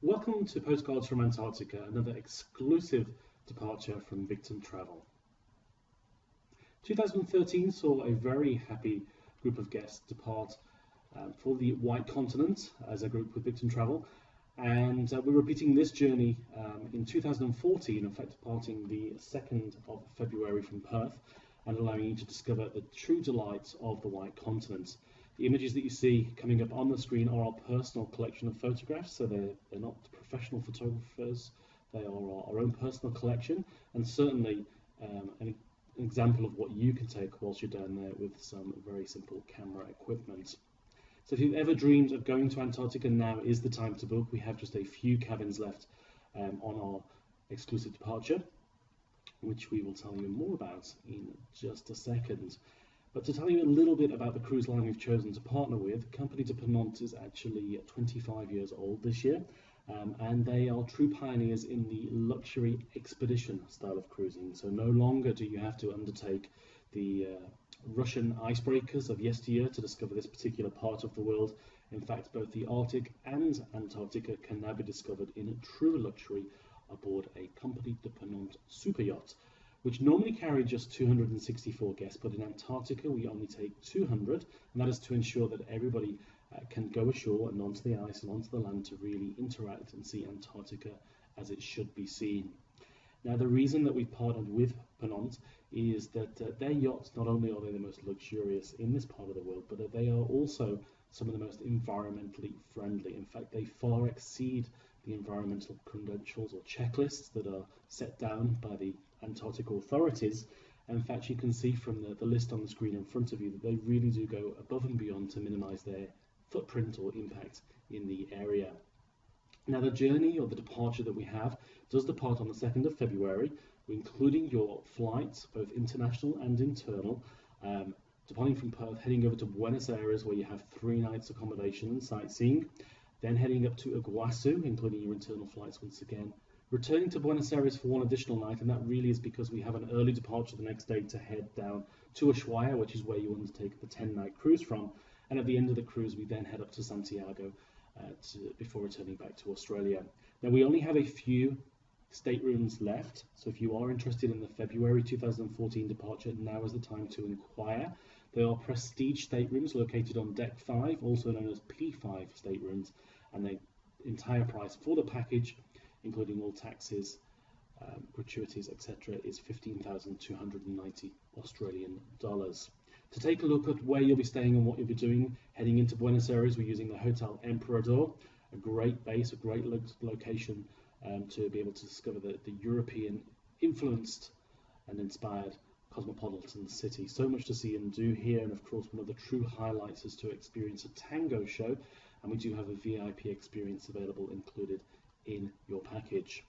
Welcome to Postcards from Antarctica, another exclusive departure from Bicton Travel. 2013 saw a very happy group of guests depart for the White Continent as a group with Bicton Travel, and we're repeating this journey in 2014, in fact departing the 2nd of February from Perth and allowing you to discover the true delights of the White Continent. The images that you see coming up on the screen are our personal collection of photographs, so they're not professional photographers, they are our own personal collection, and certainly an example of what you can take whilst you're down there with some very simple camera equipment. So if you've ever dreamed of going to Antarctica, now is the time to book. We have just a few cabins left on our exclusive departure, which we will tell you more about in just a second. But to tell you a little bit about the cruise line we've chosen to partner with, Compagnie de Ponant is actually 25 years old this year, and they are true pioneers in the luxury expedition style of cruising. So no longer do you have to undertake the Russian icebreakers of yesteryear to discover this particular part of the world. In fact, both the Arctic and Antarctica can now be discovered in true luxury aboard a Compagnie de Ponant super yacht, which normally carry just 264 guests, but in Antarctica we only take 200, and that is to ensure that everybody can go ashore and onto the ice and onto the land to really interact and see Antarctica as it should be seen. Now, the reason that we've partnered with Ponant is that their yachts, not only are they the most luxurious in this part of the world, but they are also some of the most environmentally friendly. In fact, they far exceed the environmental credentials or checklists that are set down by the Antarctic authorities. And in fact, you can see from the list on the screen in front of you that they really do go above and beyond to minimize their footprint or impact in the area. Now, the journey or the departure that we have does depart on the 2nd of February, including your flights, both international and internal, departing from Perth, heading over to Buenos Aires, where you have 3 nights accommodation and sightseeing, then heading up to Iguazu, including your internal flights once again, returning to Buenos Aires for 1 additional night, and that really is because we have an early departure the next day to head down to Ushuaia, which is where you undertake the 10-night cruise from, and at the end of the cruise we then head up to Santiago before returning back to Australia. Now, we only have a few staterooms left, so if you are interested in the February 2014 departure, now is the time to inquire. They are prestige staterooms located on Deck 5, also known as P5 staterooms, and the entire price for the package, including all taxes, gratuities, etc., is 15,290 Australian dollars. To take a look at where you'll be staying and what you'll be doing heading into Buenos Aires, we're using the Hotel Emperador, a great base, a great location to be able to discover the European influenced and inspired cosmopolitan city. So much to see and do here, and of course one of the true highlights is to experience a tango show, and we do have a VIP experience available included in your package.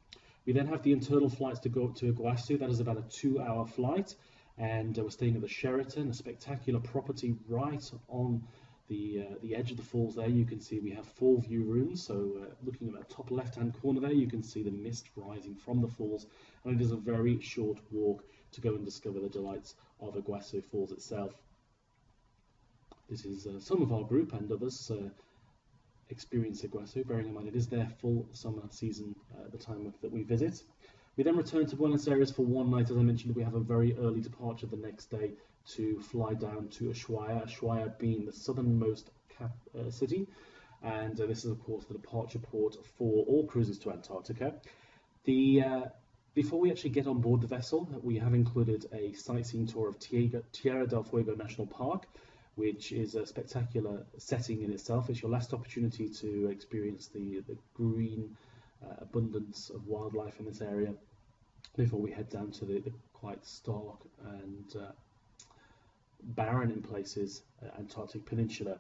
We then have the internal flights to go up to Iguazu. That is about a 2-hour flight, and we're staying at the Sheraton, a spectacular property right on the edge of the falls there. You can see we have 4 view rooms, so looking at the top left hand corner there, you can see the mist rising from the falls, and it is a very short walk to go and discover the delights of Iguazu Falls itself. This is some of our group, and others experience Iguazu, bearing in mind it is their full summer season at the time that we visit. We then return to Buenos Aires for 1 night. As I mentioned, we have a very early departure the next day to fly down to Ushuaia, Ushuaia being the southernmost city, and this is of course the departure port for all cruises to Antarctica. Before we actually get on board the vessel, we have included a sightseeing tour of Tierra del Fuego National Park, which is a spectacular setting in itself. It's your last opportunity to experience the green abundance of wildlife in this area before we head down to the quite stark and barren in places Antarctic Peninsula.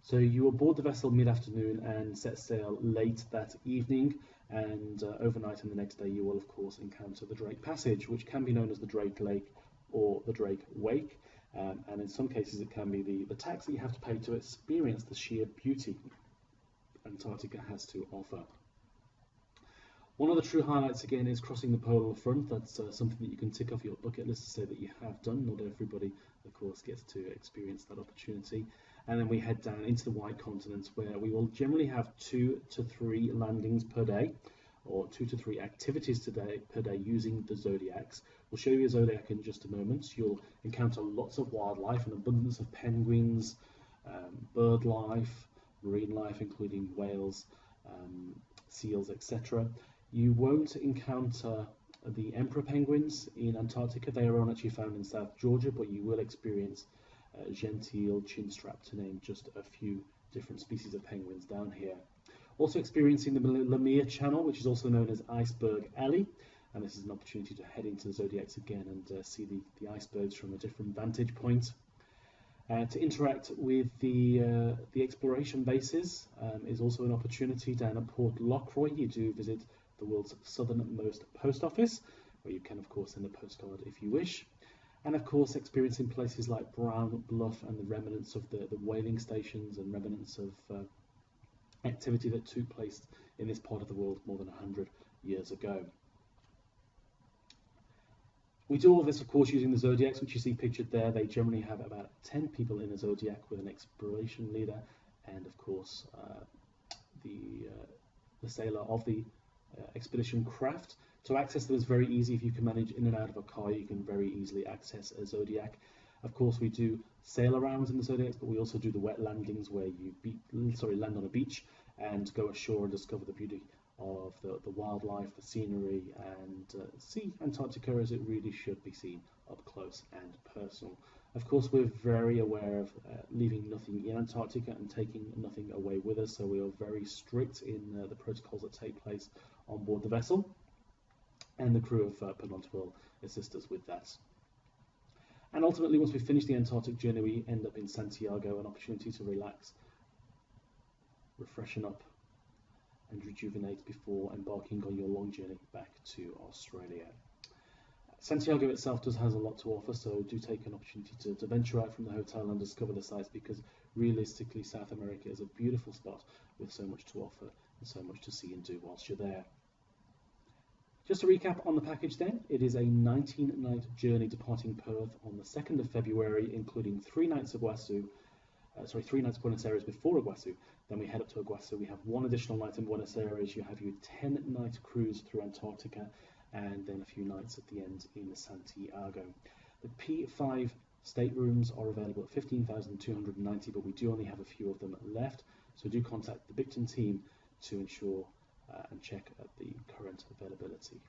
So you aboard the vessel mid-afternoon and set sail late that evening, and overnight, and the next day you will of course encounter the Drake Passage, which can be known as the Drake Lake or the Drake Wake, and in some cases it can be the tax that you have to pay to experience the sheer beauty Antarctica has to offer. One of the true highlights again is crossing the polar front. That's something that you can tick off your bucket list to say that you have done. Not everybody of course gets to experience that opportunity. and then we head down into the White Continent, where we will generally have 2 to 3 landings per day, or 2 to 3 activities per day using the zodiacs. We'll show you a zodiac in just a moment. You'll encounter lots of wildlife, an abundance of penguins, bird life, marine life, including whales, seals, etc. You won't encounter the emperor penguins in Antarctica. They are actually found in South Georgia, but you will experience genteel, chinstrap, to name just a few different species of penguins down here. Also experiencing the Lemire Channel, which is also known as Iceberg Alley, and this is an opportunity to head into the zodiacs again and see the icebergs from a different vantage point. To interact with the exploration bases is also an opportunity down at Port Lockroy. You do visit the world's southernmost post office, where you can of course send a postcard if you wish. And of course experiencing places like Brown Bluff and the remnants of the whaling stations and remnants of activity that took place in this part of the world more than 100 years ago. We do all this, of course, using the zodiacs, which you see pictured there. They generally have about 10 people in a zodiac with an exploration leader, and of course the sailor of the expedition craft. To access them is very easy. If you can manage in and out of a car, you can very easily access a zodiac. Of course, we do sail arounds in the zodiacs, but we also do the wet landings, where you land on a beach and go ashore and discover the beauty of the wildlife, the scenery, and see Antarctica as it really should be seen up close and personal. Of course, we're very aware of leaving nothing in Antarctica and taking nothing away with us, so we are very strict in the protocols that take place on board the vessel, and the crew of Penont will assist us with that. And ultimately, once we finish the Antarctic journey, we end up in Santiago, an opportunity to relax, refreshen up, and rejuvenate before embarking on your long journey back to Australia. Santiago itself has a lot to offer, so do take an opportunity to venture out from the hotel and discover the sights, because realistically South America is a beautiful spot with so much to offer and so much to see and do whilst you're there. Just to recap on the package then, it is a 19-night journey departing Perth on the 2nd of February, including 3 nights of 3 nights Buenos Aires before Iguazu. Then we head up to Iguazu. We have 1 additional night in Buenos Aires. You have your 10-night cruise through Antarctica, and then a few nights at the end in Santiago. The P5 staterooms are available at 15,290, but we do only have a few of them left, so do contact the Bicton team to ensure and check at the current availability.